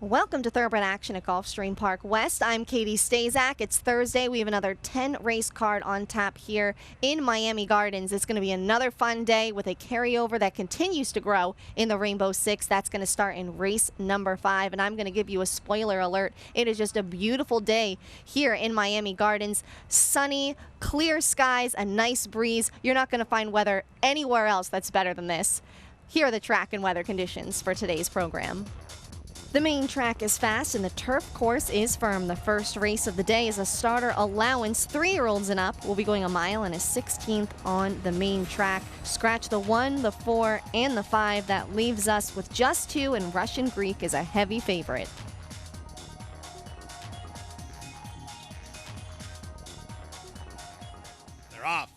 Welcome to Thoroughbred Action at Gulfstream Park West. I'm Katie Stazak. It's Thursday. We have another 10 race card on tap here in Miami Gardens. It's going to be another fun day with a carryover that continues to grow in the Rainbow Six. That's going to start in race number 5. And I'm going to give you a spoiler alert. It is just a beautiful day here in Miami Gardens. Sunny, clear skies, a nice breeze. You're not going to find weather anywhere else that's better than this. Here are the track and weather conditions for today's program. The main track is fast and the turf course is firm. The first race of the day is a starter allowance. 3-year-olds and up will be going a mile and a 16th on the main track. Scratch the 1, the 4, and the 5. That leaves us with just 2, and Russian Greek is a heavy favorite. They're off.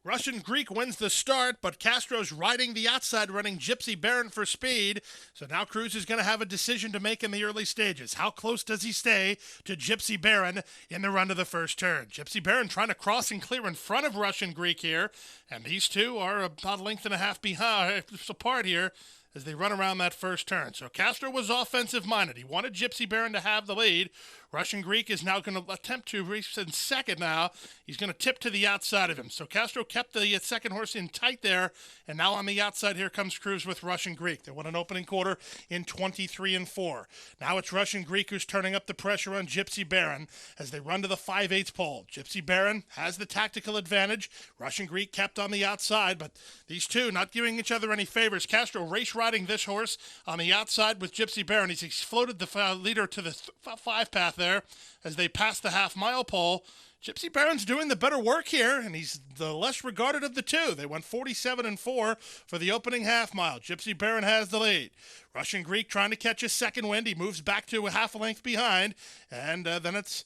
Russian Greek wins the start, but Castro's riding the outside, running Gypsy Baron for speed. So now Cruz is going to have a decision to make in the early stages. How close does he stay to Gypsy Baron in the run to the first turn? Gypsy Baron trying to cross and clear in front of Russian Greek here, and these two are about a length and a half behind, apart here, as they run around that first turn. So Castro was offensive-minded. He wanted Gypsy Baron to have the lead. Russian Greek is now going to attempt to race in second now. He's going to tip to the outside of him. So Castro kept the second horse in tight there, and now on the outside here comes Cruz with Russian Greek. They won an opening quarter in 23-4. Now it's Russian Greek who's turning up the pressure on Gypsy Baron as they run to the 5/8 pole. Gypsy Baron has the tactical advantage. Russian Greek kept on the outside, but these two not giving each other any favors. Castro race riding this horse on the outside with Gypsy Baron. He's floated the leader to the 5 path there as they pass the half-mile pole. Gypsy Baron's doing the better work here, and he's the less regarded of the two. They went 47-4 for the opening half-mile. Gypsy Baron has the lead. Russian Greek trying to catch his second wind. He moves back to a half a length behind, and then it's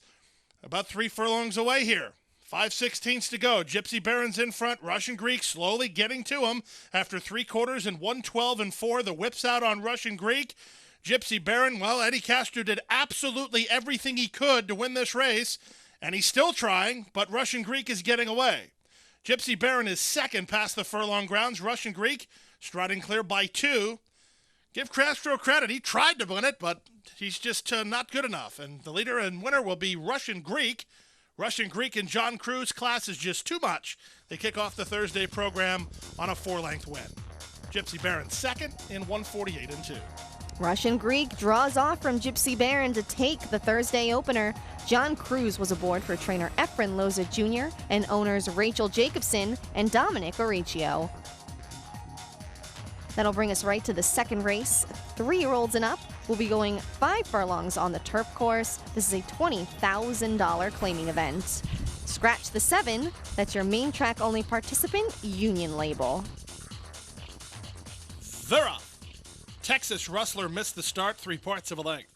about 3 furlongs away here. 5/16 to go. Gypsy Baron's in front. Russian Greek slowly getting to him after 3 quarters and 1:12-4. The whip's out on Russian Greek. Gypsy Baron, well, Eddie Castro did absolutely everything he could to win this race, and he's still trying, but Russian Greek is getting away. Gypsy Baron is second past the furlong grounds. Russian Greek striding clear by 2. Give Castro credit. He tried to win it, but he's just not good enough. And the leader and winner will be Russian Greek. Russian Greek and John Cruz class is just too much. They kick off the Thursday program on a 4-length win. Gypsy Baron second in 1:48-2. Russian Greek draws off from Gypsy Baron to take the Thursday opener. John Cruz was aboard for trainer Efren Loza Jr. and owners Rachel Jacobson and Dominic Oricchio. That'll bring us right to the second race. 3-year-olds and up will be going 5 furlongs on the turf course. This is a $20,000 claiming event. Scratch the 7. That's your main track only participant union label. They're off. Texas Rustler missed the start 3 parts of a length.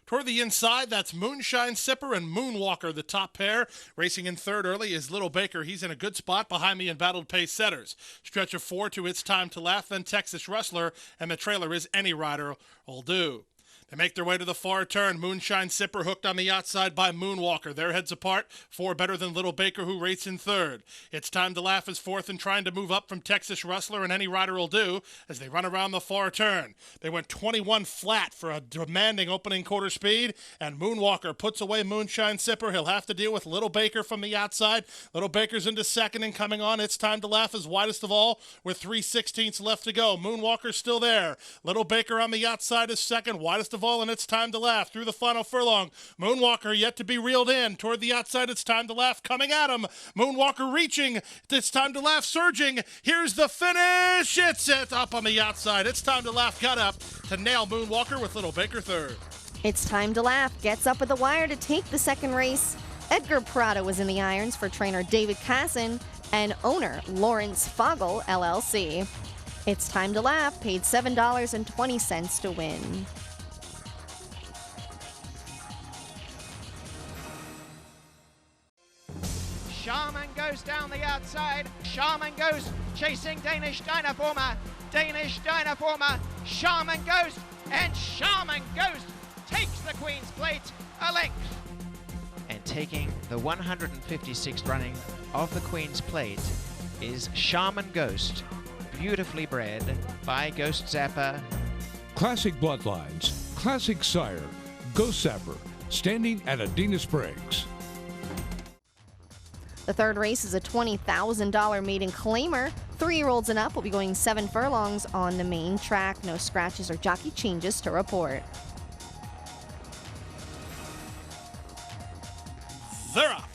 Toward the inside, that's Moonshine Sipper and Moonwalker, the top pair. Racing in third early is Little Baker. He's in a good spot behind the embattled pace setters. Stretch of 4 to It's Time to Laugh, then Texas Rustler, and the trailer is Any Rider Will Do. They make their way to the far turn. Moonshine Sipper hooked on the outside by Moonwalker. Their heads apart. 4 better than Little Baker, who rates in third. It's Time to Laugh is fourth and trying to move up from Texas Rustler, and Any Rider Will Do as they run around the far turn. They went 21 flat for a demanding opening quarter speed, and Moonwalker puts away Moonshine Sipper. He'll have to deal with Little Baker from the outside. Little Baker's into second and coming on. It's Time to Laugh is widest of all with 3/16 left to go. Moonwalker's still there. Little Baker on the outside is second, widest of all, and It's Time to Laugh through the final furlong. Moonwalker yet to be reeled in. Toward the outside, It's Time to Laugh coming at him. Moonwalker reaching. It's Time to Laugh surging. Here's the finish. It's up on the outside. It's Time to Laugh got up to nail Moonwalker with Little Baker third. It's Time to Laugh gets up at the wire to take the second race. Edgar Prado was in the irons for trainer David Casson and owner Lawrence Fogel, LLC. It's Time to Laugh paid $7.20 to win. Shaman goes down the outside. Shaman goes chasing Danish Dynaformer. Danish Dynaformer. Shaman Ghost. And Shaman Ghost takes the Queen's Plate a length. And taking the 156th running of the Queen's Plate is Shaman Ghost, beautifully bred by Ghost Zapper. Classic Bloodlines, classic sire, Ghost Sapper, standing at Adena Springs. The third race is a $20,000 maiden claimer. 3-year-olds and up will be going 7 furlongs on the main track. No scratches or jockey changes to report. They're off.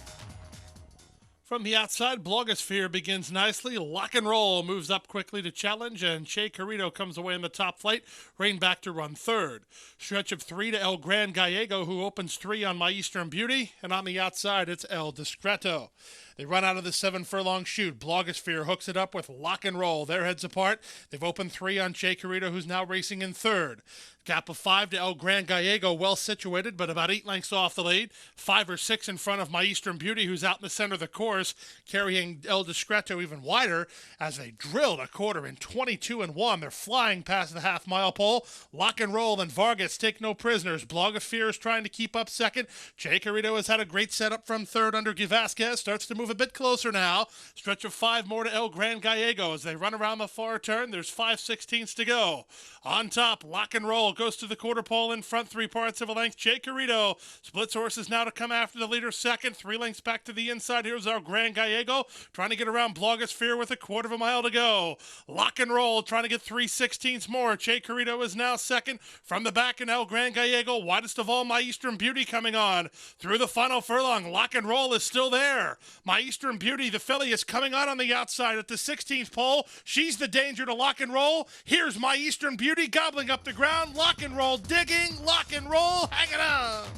From the outside, Blogosphere begins nicely. Lock and Roll moves up quickly to challenge, and Che Carrito comes away in the top flight. Rain back to run third. Stretch of 3 to El Gran Gallego, who opens 3 on My Eastern Beauty, and on the outside, it's El Discreto. They run out of the 7-furlong chute. Blogosphere hooks it up with Lock and Roll. Their heads apart. They've opened 3 on Che Carrito, who's now racing in third. Gap of 5 to El Gran Gallego, well situated, but about 8 lengths off the lead. 5 or 6 in front of My Eastern Beauty, who's out in the center of the course, carrying El Discreto even wider as they drilled a quarter in 22-1. They're flying past the half-mile pole. Lock and Roll and Vargas take no prisoners. Blogosphere is trying to keep up second. Che Carrito has had a great setup from third under Vasquez. Starts to move a bit closer now. Stretch of 5 more to El Gran Gallego as they run around the far turn. There's 5/16 to go. On top, Lock and Roll goes to the quarter pole in front, 3/4 of a length. Che Carrito splits horses now to come after the leader second. 3 lengths back to the inside. Here's El Gran Gallego trying to get around Blogosphere with a 1/4 of a mile to go. Lock and Roll trying to get 3/16 more. Che Carrito is now second. From the back in El Gran Gallego, widest of all, My Eastern Beauty coming on. Through the final furlong, Lock and Roll is still there. My Eastern Beauty, the filly, is coming on the outside at the 16th pole. She's the danger to Lock and Roll. Here's My Eastern Beauty gobbling up the ground. Lock and Roll digging. Lock and Roll hanging on.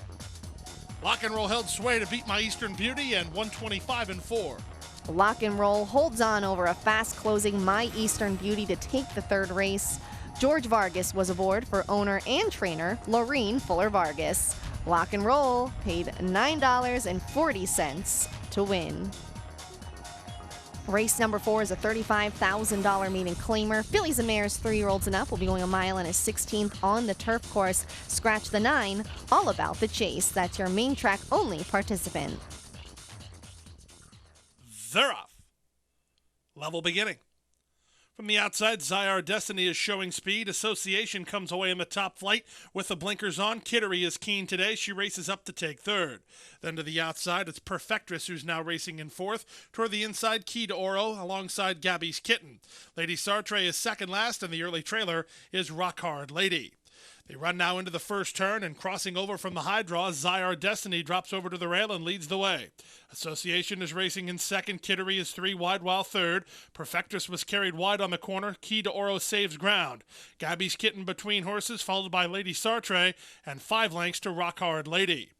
Lock and Roll held sway to beat My Eastern Beauty and 125-4. Lock and Roll holds on over a fast-closing My Eastern Beauty to take the third race. George Vargas was aboard for owner and trainer Laureen Fuller Vargas. Lock and Roll paid $9.40 to win. Race number 4 is a $35,000 maiden claimer. Fillies and mares 3-year-olds and up will be going a mile and a 16th on the turf course. Scratch the 9, all about the chase. That's your main track only participant. They're off. Level beginning. From the outside, Zyar Destiny is showing speed. Association comes away in the top flight with the blinkers on. Kittery is keen today. She races up to take third. Then to the outside, it's Perfectress who's now racing in fourth. Toward the inside, Key to Oro alongside Gabby's Kitten. Lady Sartre is second last, and the early trailer is Rock Hard Lady. They run now into the first turn, and crossing over from the high draw, Zyar Destiny drops over to the rail and leads the way. Association is racing in second. Kittery is 3 wide while third. Perfectress was carried wide on the corner. Key to Oro saves ground. Gabby's Kitten between horses, followed by Lady Sartre, and 5 lengths to Rock Hard Lady.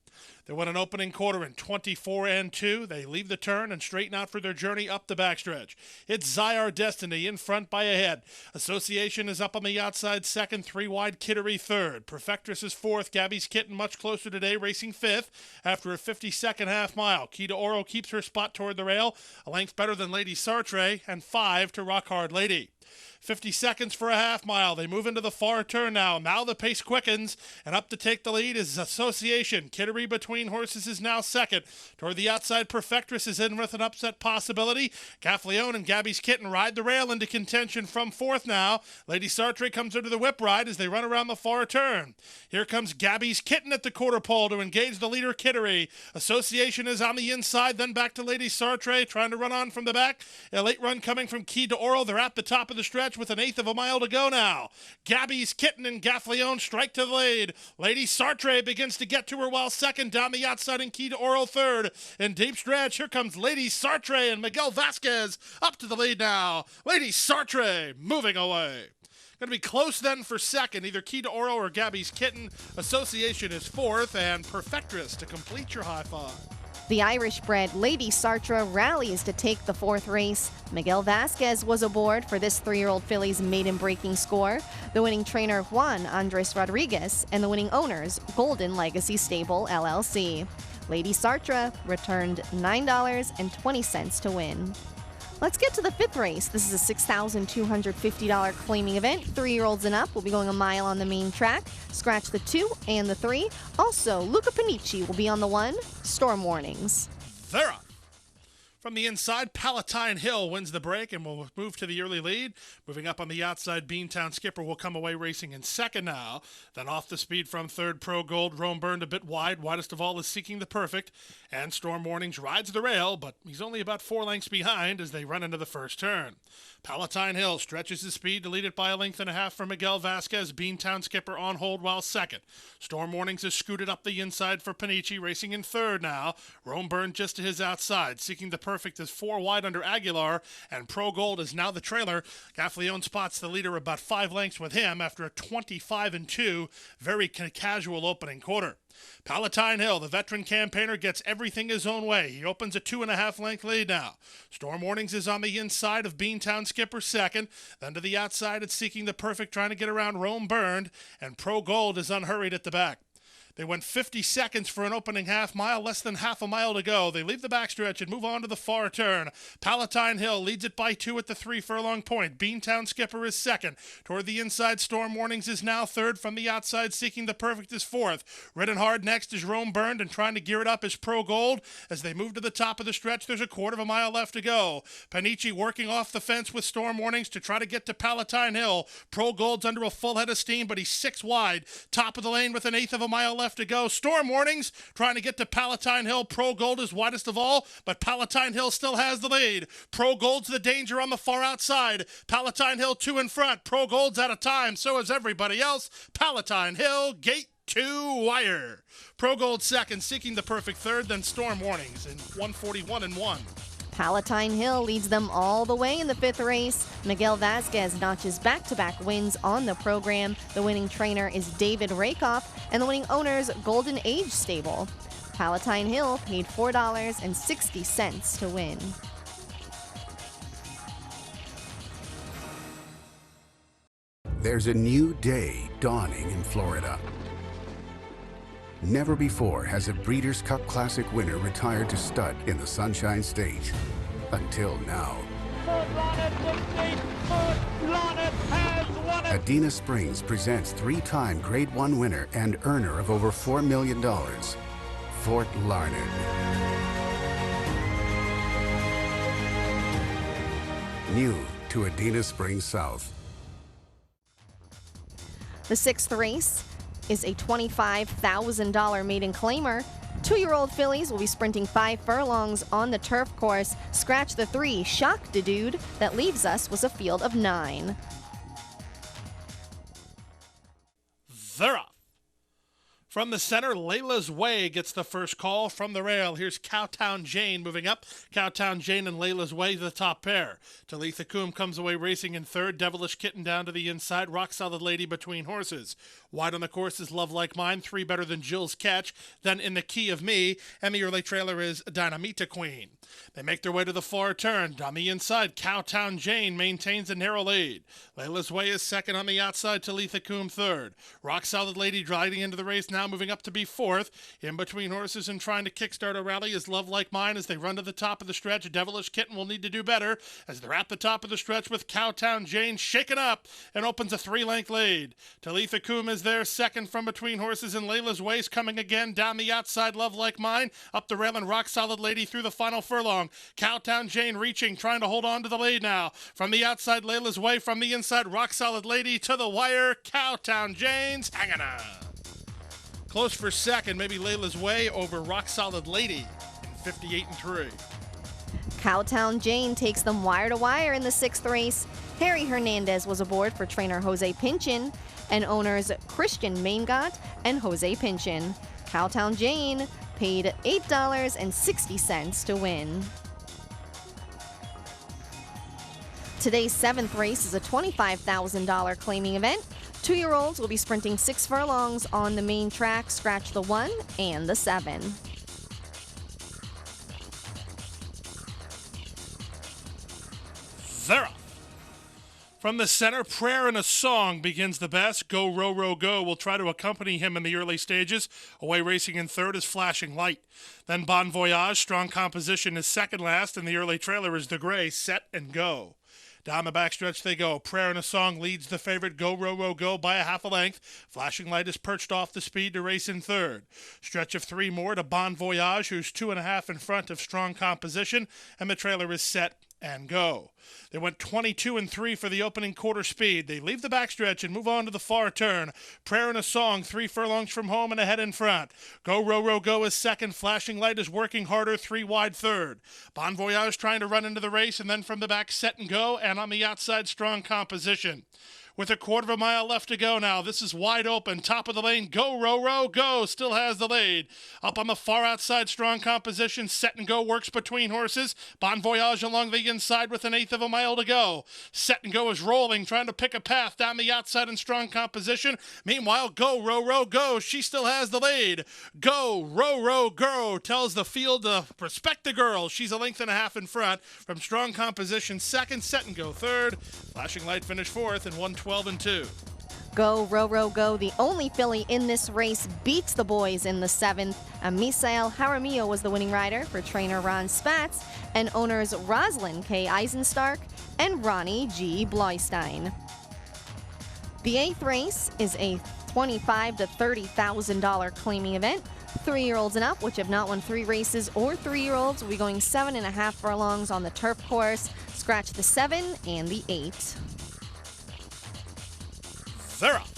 They won an opening quarter in 24-2. They leave the turn and straighten out for their journey up the backstretch. It's Zyar Destiny in front by a head. Association is up on the outside second, 3 wide, Kittery third. Perfectress is fourth. Gabby's Kitten much closer today, racing fifth after a 52nd half mile. Key to Oro keeps her spot toward the rail, a length better than Lady Sartre, and 5 to Rock Hard Lady. 50 seconds for a half mile. They move into the far turn now. Now the pace quickens, and up to take the lead is Association. Kittery between horses is now second. Toward the outside, Perfectress is in with an upset possibility. Gaffleone and Gabby's Kitten ride the rail into contention from fourth now. Lady Sartre comes into the whip ride as they run around the far turn. Here comes Gabby's Kitten at the quarter pole to engage the leader, Kittery. Association is on the inside, then back to Lady Sartre, trying to run on from the back. A late run coming from Key to Oro. They're at the top of the stretch with an 1/8 of a mile to go now. Gabby's Kitten and Gaffleone strike to the lead. Lady Sartre begins to get to her while second. Down the outside and Key to Oro third. In deep stretch, here comes Lady Sartre and Miguel Vasquez up to the lead now. Lady Sartre moving away. Going to be close then for second, either Key to Oro or Gabby's Kitten. Association is fourth, and Perfectress to complete your high five. The Irish-bred Lady Sartre rallies to take the fourth race. Miguel Vasquez was aboard for this 3-year-old filly's maiden-breaking score. The winning trainer, Juan Andres Rodriguez, and the winning owners, Golden Legacy Stable, LLC. Lady Sartre returned $9.20 to win. Let's get to the fifth race. This is a $6,250 claiming event. 3-year-olds and up will be going a mile on the main track. Scratch the 2 and the 3. Also, Luca Panici will be on the 1. Storm warnings. They're up. From the inside, Palatine Hill wins the break and will move to the early lead. Moving up on the outside, Beantown Skipper will come away racing in second now. Then off the speed from third, Pro Gold. Rome Burned a bit wide. Widest of all is Seeking the Perfect. And Storm Warnings rides the rail, but he's only about 4 lengths behind as they run into the first turn. Palatine Hill stretches his speed to lead it by 1.5 lengths from Miguel Vasquez. Beantown Skipper on hold while second. Storm Warnings is scooted up the inside for Panici, racing in third now. Rome Burned just to his outside. Seeking the Perfect is 4 wide under Aguilar, and Pro Gold is now the trailer. Gaffleone spots the leader about 5 lengths with him after a 25-2, very casual opening quarter. Palatine Hill, the veteran campaigner, gets everything his own way. He opens a 2.5 length lead now. Storm Warnings is on the inside of Beantown Skipper second. Then to the outside, it's Seeking the Perfect, trying to get around Rome Burned, and Pro Gold is unhurried at the back. They went 50 seconds for an opening half mile, less than half a mile to go. They leave the backstretch and move on to the far turn. Palatine Hill leads it by 2 at the 3 furlong point. Beantown Skipper is second. Toward the inside, Storm Warnings is now third. From the outside, Seeking the Perfect is fourth. Ridden hard next is Rome Burned, and trying to gear it up is Pro Gold. As they move to the top of the stretch, there's a 1/4 mile left to go. Panici working off the fence with Storm Warnings to try to get to Palatine Hill. Pro Gold's under a full head of steam, but he's 6 wide. Top of the lane with 1/8 mile left to go. Storm Warnings trying to get to Palatine Hill. Pro Gold is widest of all, but Palatine Hill still has the lead. Pro Gold's the danger on the far outside. Palatine Hill 2 in front. Pro Gold's out of time. So is everybody else. Palatine Hill, gate 2 wire. Pro Gold second, Seeking the Perfect third, then Storm Warnings in 1:41.1. Palatine Hill leads them all the way in the 5th race. Miguel Vasquez notches back-to-back wins on the program. The winning trainer is David Rakoff, and the winning owner's Golden Age stable. Palatine Hill paid $4.60 to win. There's a new day dawning in Florida. Never before has a Breeders' Cup Classic winner retired to stud in the Sunshine State. Until now. Adena Springs presents 3-time Grade 1 winner and earner of over $4 million, Fort Larned. New to Adena Springs South. The 6th race is a $25,000 maiden claimer. 2-year-old fillies will be sprinting 5 furlongs on the turf course. Scratch the 3, Shock the Dude. That leaves us with a field of 9. They're off. From the center, Layla's Way gets the first call from the rail. Here's Cowtown Jane moving up. Cowtown Jane and Layla's Way, the top pair. Talitha Coombe comes away racing in third. Devilish Kitten down to the inside. Rock Solid Lady between horses. Wide on the course is Love Like Mine. 3 better than Jill's Catch. Then In the Key of Me. And the early trailer is Dynamita Queen. They make their way to the far turn. On the inside, Cowtown Jane maintains a narrow lead. Layla's Way is second on the outside. Talitha Coombe third. Rock Solid Lady driving into the race now, moving up to be fourth. In between horses and trying to kickstart a rally is Love Like Mine as they run to the top of the stretch. Devilish Kitten will need to do better as they're at the top of the stretch with Cowtown Jane shaken up and opens a 3-length lead. Talitha Coombe is there second from between horses, and Layla's Way's coming again down the outside. Love Like Mine up the rail and Rock Solid Lady through the final furlong. Cowtown Jane reaching, trying to hold on to the lead now. From the outside, Layla's Way. From the inside, Rock Solid Lady to the wire. Cowtown Jane's hanging on. Close for second, maybe Layla's Way over Rock Solid Lady in 58-3. Cowtown Jane takes them wire to wire in the 6th race. Harry Hernandez was aboard for trainer Jose Pinchin and owners Christian Maingott and Jose Pinchin. Cowtown Jane paid $8.60 to win. Today's 7th race is a $25,000 claiming event. 2-year-olds will be sprinting 6 furlongs on the main track. Scratch the 1 and the 7. They're off. From the center, Prayer and a Song begins the best. Go, Row, Row, Go will try to accompany him in the early stages. Away racing in third is Flashing Light. Then Bon Voyage, strong composition, is second last, and the early trailer is The Gray, Set and Go. Down the backstretch they go. Prayer and a Song leads the favorite Go Row Row Go by a half a length. Flashing Light is perched off the speed to race in third. Stretch of 3 more to Bon Voyage, who's 2.5 in front of Strong Composition, and the trailer is set and go. They went 22-3 for the opening quarter speed. They leave the backstretch and move on to the far turn. Prayer and a Song, 3 furlongs from home and ahead in front. Go Row Row Go is second. Flashing Light is working harder, 3 wide third. Bon Voyage trying to run into the race, and then from the back Set and Go, and on the outside Strong Composition. With a quarter of a mile left to go now. This is wide open. Top of the lane. Go, Row, Row, Go. Still has the lead. Up on the far outside, Strong Composition. Set and Go works between horses. Bon Voyage along the inside with 1/8 of a mile to go. Set and Go is rolling, trying to pick a path down the outside in Strong Composition. Meanwhile, Go, Row, Row, Go. She still has the lead. Go, Row, Row, Go tells the field to respect the girl. She's 1.5 lengths in front from Strong Composition. Second, Set and Go third. Flashing Light finished fourth in 1:12-2. Go, Row, Row, Go. The only filly in this race beats the boys in the 7th. Misael Jaramillo was the winning rider for trainer Ron Spatz and owners Rosalind K. Eisenstark and Ronnie G. Bloistein. The 8th race is a $25,000 to $30,000 claiming event. 3-year-olds and up, which have not won 3 races, or 3-year-olds, will be going 7.5 furlongs on the turf course. Scratch the 7 and the 8. They're up.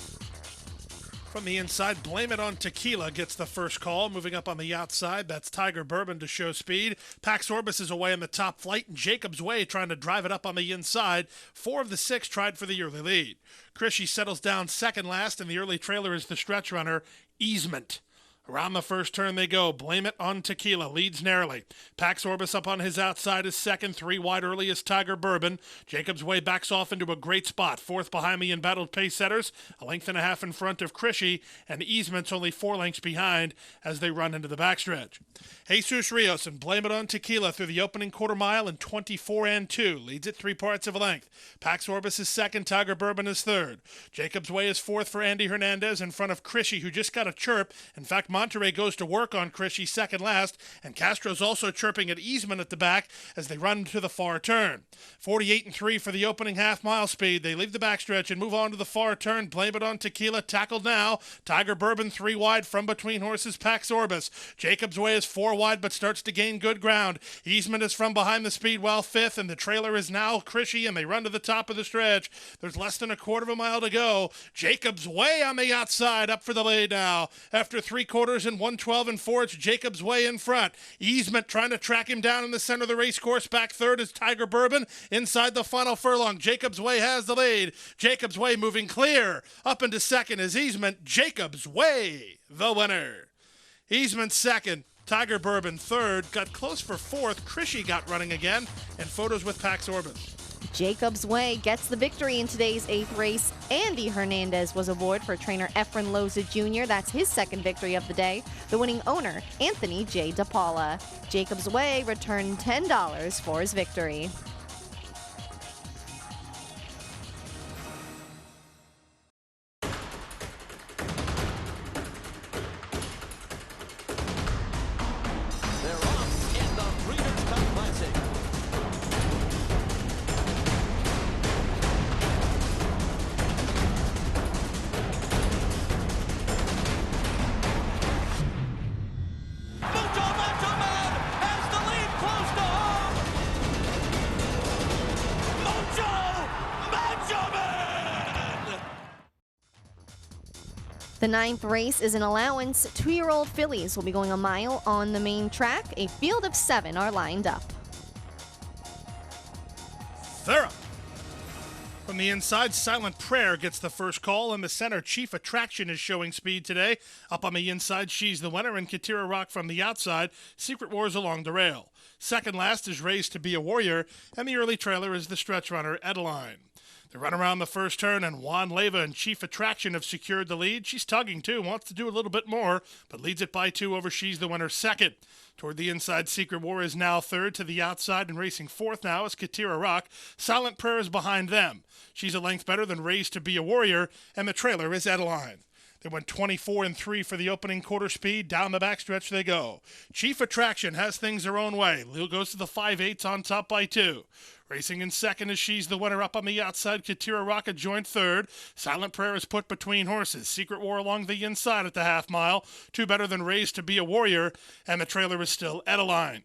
From the inside, Blame It on Tequila gets the first call. Moving up on the outside, that's Tiger Bourbon to show speed. Pax Orbis is away in the top flight, and Jacob's Way trying to drive it up on the inside. 4 of the 6 tried for the early lead. Krishy settles down second last, and the early trailer is the stretch runner, Easement. Around the first turn they go. Blame It on Tequila leads narrowly. Pax Orbis up on his outside is second. 3 wide early is Tiger Bourbon. Jacob's Way backs off into a great spot. 4th behind the embattled pace setters. 1.5 lengths in front of Krishy. And Easement's only 4 lengths behind as they run into the backstretch. Jesus Rios and Blame It on Tequila through the opening quarter mile in 24-2. Leads it 3/4 of a length. Pax Orbis is second. Tiger Bourbon is third. Jacob's Way is 4th for Andy Hernandez in front of Krishy, who just got a chirp. In fact, Monterey goes to work on Krishy second last, and Castro's also chirping at Easement at the back as they run to the far turn. 48-3 for the opening half-mile speed. They leave the backstretch and move on to the far turn. Blame It on Tequila tackled now. Tiger Bourbon 3 wide from between horses Pax Orbis. Jacob's Way is 4 wide but starts to gain good ground. Easement is from behind the speed while 5th, and the trailer is now Krishy, and they run to the top of the stretch. There's less than a quarter of a mile to go. Jacob's Way on the outside, up for the lead now. After 3 quarters and 1:12-4, it's Jacob's Way in front. Easement trying to track him down in the center of the race course. Back third is Tiger Bourbon. Inside the final furlong, Jacob's Way has the lead. Jacob's Way moving clear. Up into second is Easement. Jacob's Way, the winner. Easement second. Tiger Bourbon third. Got close for 4th. Krishy got running again. And photos with Pax Orbis. Jacob's Way gets the victory in today's 8th race. Andy Hernandez was aboard for trainer Efren Loza Jr. That's his second victory of the day. The winning owner, Anthony J. DePaula. Jacob's Way returned $10 for his victory. They're off in the Breeders' Cup Classic. Mucho Macho Man has the lead close to home. Mucho Macho Man! The 9th race is an allowance. 2-year-old fillies will be going a mile on the main track. A field of 7 are lined up. They're up. From the inside, Silent Prayer gets the first call. In the center, Chief Attraction is showing speed today. Up on the inside, she's the winner, and Katira Rock from the outside. Secret Wars along the rail. Second last is Raised to Be a Warrior, and the early trailer is the stretch runner, Edeline. They run around the first turn, and Juan Leva and Chief Attraction have secured the lead. She's tugging, too, wants to do a little bit more, but leads it by 2 over She's the Winner second. Toward the inside, Secret War is now third. To the outside and racing 4th now is Katira Rock. Silent Prayer is behind them. She's a length better than Raised to Be a Warrior, and the trailer is Edeline. They went 24-3 for the opening quarter speed. Down the backstretch they go. Chief Attraction has things their own way. Lil goes to the 5/8 on top by 2. Racing in second as She's the Winner up on the outside. Katira Rocket joined third. Silent Prayer is put between horses. Secret War along the inside at the half mile. Two better than Raised to Be a Warrior. And the trailer is still Edeline.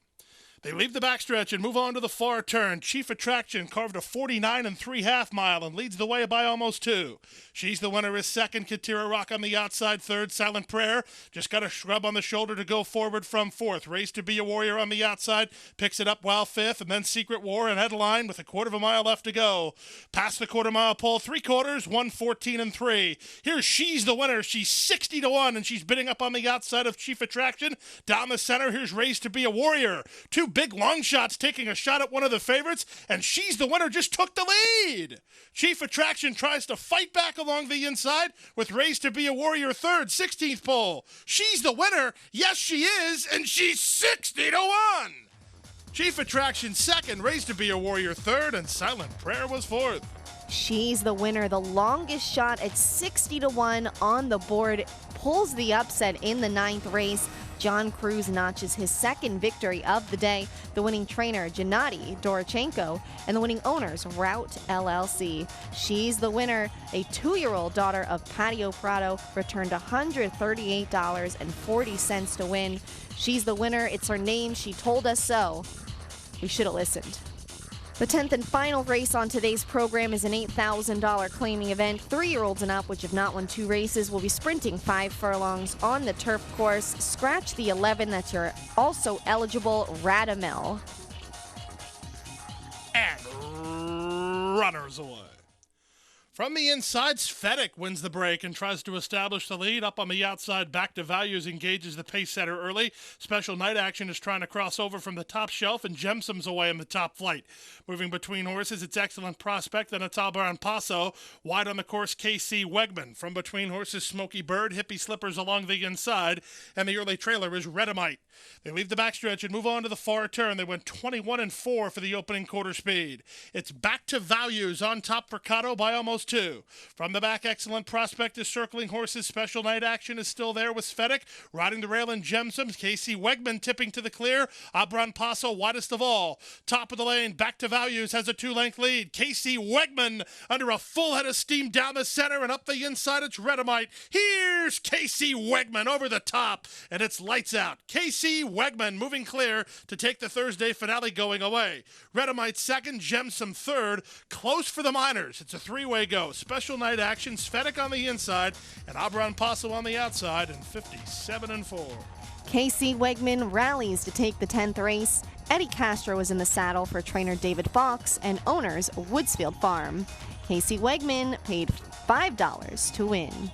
They leave the backstretch and move on to the far turn. Chief Attraction carved a 49 and 3/2 mile and leads the way by almost 2. She's the Winner is second. Katira Rock on the outside third. Silent Prayer just got a shrub on the shoulder to go forward from fourth. Raised to Be a Warrior on the outside picks it up well fifth, and then Secret War and Headline with a 1/4 mile left to go. Past the 1/4 mile pole, 3/4, 1:14 and 3. Here's She's the Winner. She's 60 to 1, and she's bidding up on the outside of Chief Attraction. Down the center, here's Raised to Be a Warrior. Two big long shots taking a shot at one of the favorites, and She's the Winner just took the lead. Chief Attraction tries to fight back along the inside with Raised to Be a Warrior third, 16th pole. She's the Winner. Yes, she is, and she's 60 to 1. Chief Attraction second, Raised to Be a Warrior third, and Silent Prayer was fourth. She's the Winner, the longest shot at 60 to 1 on the board, pulls the upset in the 9th race. John Cruz notches his second victory of the day. The winning trainer, Gennady Dorochenko, and the winning owners, Route LLC. She's the Winner, a 2-year-old daughter of Patio Prado, returned $138.40 to win. She's the Winner. It's her name. She told us so. We should have listened. The 10th and final race on today's program is an $8,000 claiming event. 3-year-olds and up, which have not won 2 races, will be sprinting 5 furlongs on the turf course. Scratch the 11 that's your also eligible Radamel. And runners away. From the inside, Svedek wins the break and tries to establish the lead. Up on the outside, Back to Values engages the pace setter early. Special Night Action is trying to cross over from the top shelf, and Gemsum's away in the top flight. Moving between horses, it's Excellent Prospect, then it's Albaran Paso. Wide on the course, KC Wegman. From between horses, Smoky Bird, Hippie Slippers along the inside, and the early trailer is Redamite. They leave the backstretch and move on to the far turn. They went 21 and 4 for the opening quarter speed. It's Back to Values on top for Cotto by almost 2. From the back, Excellent Prospect is circling horses. Special Night Action is still there with Svedek. Riding the rail in Gemsum. KC Wegman tipping to the clear. Abran Paso widest of all. Top of the lane, Back to Values has a 2-length lead. KC Wegman under a full head of steam down the center, and up the inside it's Redamite. Here's KC Wegman over the top, and it's lights out. KC Wegman moving clear to take the Thursday finale going away. Redamite second, Gemsum third. Close for the Miners. It's a 3-way go. Special Night Action, Svedek on the inside, and Abran Paso on the outside, and 57 and 4. KC Wegman rallies to take the 10th race. Eddie Castro is in the saddle for trainer David Fox and owners Woodsfield Farm. KC Wegman paid $5 to win.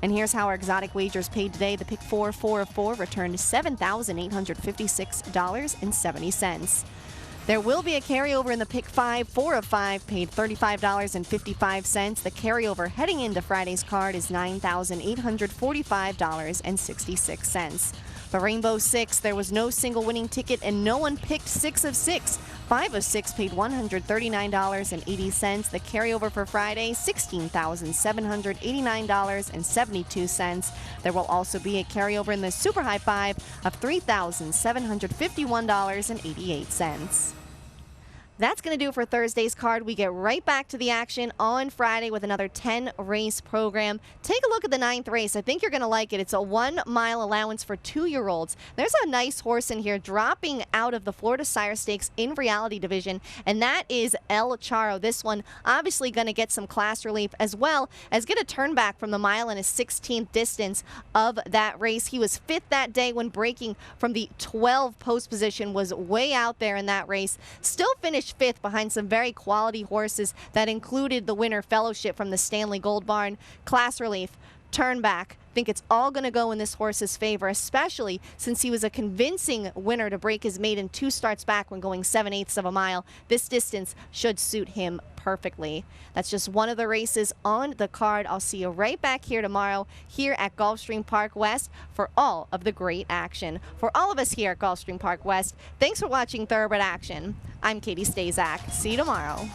And here's how our exotic wagers paid today. The pick 4 of 4 returned $7,856.70. There will be a carryover in the pick 5. 4 of 5 paid $35.55. The carryover heading into Friday's card is $9,845.66. The Rainbow 6, there was no single winning ticket and no one picked 6 of 6. 5 of 6 paid $139.80. The carryover for Friday, $16,789.72. There will also be a carryover in the Super High 5 of $3,751.88. That's going to do it for Thursday's card. We get right back to the action on Friday with another 10-race program. Take a look at the 9th race. I think you're going to like it. It's a 1-mile allowance for 2-year-olds. There's a nice horse in here dropping out of the Florida Sire Stakes in Reality Division, and that is El Charo. This one obviously going to get some class relief as well as get a turn back from the mile and a 16th distance of that race. He was 5th that day when breaking from the 12 post position, was way out there in that race. Still finished 5th behind some very quality horses that included the winner Fellowship from the Stanley Gold Barn. Class relief, turn back. I think it's all going to go in this horse's favor, especially since he was a convincing winner to break his maiden 2 starts back when going 7/8 of a mile. This distance should suit him perfectly. That's just one of the races on the card. I'll see you right back here tomorrow here at Gulfstream Park West for all of the great action. For all of us here at Gulfstream Park West, thanks for watching Thoroughbred Action. I'm Katie Stazak. See you tomorrow.